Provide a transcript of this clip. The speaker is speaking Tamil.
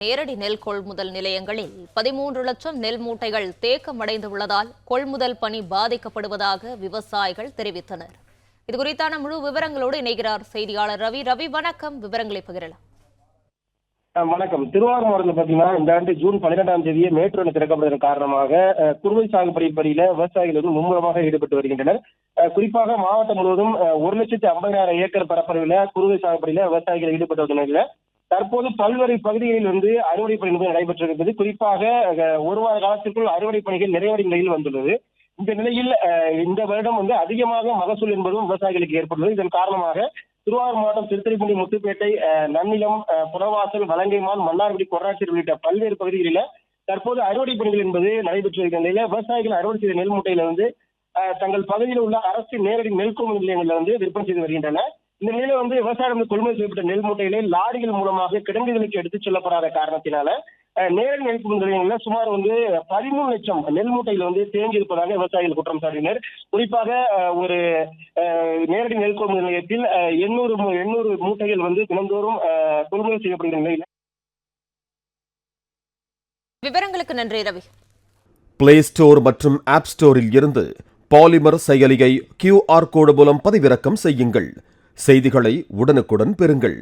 நேரடி நெல் கொள்முதல் நிலையங்களில் 13 லட்சம் நெல் மூட்டைகள் தேக்கமடைந்துள்ளதால் கொள்முதல் பணி பாதிக்கப்படுவதாக விவசாயிகள் தெரிவித்தனர். இதுகுறித்தான முழு விவரங்களோடு இணைகிறார் செய்தியாளர் ரவி. ரவி, வணக்கம். விவரங்களை பகிரலாம். வணக்கம். திருவாரூர் மாவட்டத்தில் பார்த்தீங்கன்னா இந்த ஆண்டு ஜூன் 12ஆம் தேதியே மேட்டூர் அணை திறக்கப்படுவதன் காரணமாக குறுவை சாகுபடி பணியில விவசாயிகள் மும்முரமாக ஈடுபட்டு வருகின்றனர். குறிப்பாக மாவட்டம் முழுவதும் 1,50,000 ஏக்கர் பரப்பளவில் குறுவை சாகுபடியில விவசாயிகள் ஈடுபட்டு வந்த நிலையில தற்போது பல்வேறு பகுதிகளில் அறுவடை பணிகள் நடைபெற்றிருக்கிறது. குறிப்பாக ஒரு வார காலத்திற்குள் அறுவடை பணிகள் நிறைவடையும் நிலையில் வந்துள்ளது. இந்த நிலையில் இந்த வருடம் அதிகமாக மகசூல் என்பதும் விவசாயிகளுக்கு ஏற்பட்டுள்ளது. இதன் காரணமாக திருவாரூர் மாவட்டம் திருத்துறைப்பூண்டி, முத்துப்பேட்டை, நன்னிலம், புறவாசல், வலங்கைமான், மன்னார்குடி, கொர்ராச்சேரி உள்ளிட்ட பல்வேறு பகுதிகளில் தற்போது அறுவடை பணிகள் என்பது நடைபெற்று வருகிற நிலையில விவசாயிகள் அறுவடை செய்த நெல் மூட்டையில தங்கள் பகுதியில் உள்ள அரசு நேரடி நெல் கொள்முதல் நிலையங்களில் விற்பனை செய்து வருகின்றனர். இந்த நிலையில விவசாயிகள் கொள்முதல் செய்யப்பட்ட நெல் மூட்டைகளை லாரிகள் மூலமாக கிடங்குகளுக்கு எடுத்துச் செல்லப்படாத காரணத்தினால நேரடி நெல் கொள்முதல் நிலையங்களில் சுமார் 13 லட்சம் நெல் மூட்டைகள் தேங்கி இருப்பதாக விவசாயிகள் குற்றம் சாட்டினர். குறிப்பாக ஒரு நேரடி நெல் கொள்முதல் நிலையத்தில் 800 மூட்டைகள் தினந்தோறும் கொள்முதல் செய்யப்படுகிற நிலையில. விவரங்களுக்கு நன்றி ரவி. பிளே ஸ்டோர் மற்றும் ஆப் ஸ்டோரில் இருந்து பாலிமர் செயலியை QR கோடு மூலம் பதிவிறக்கம் செய்யுங்கள். செய்திகளை உடனுக்குடன் பெறுங்கள்.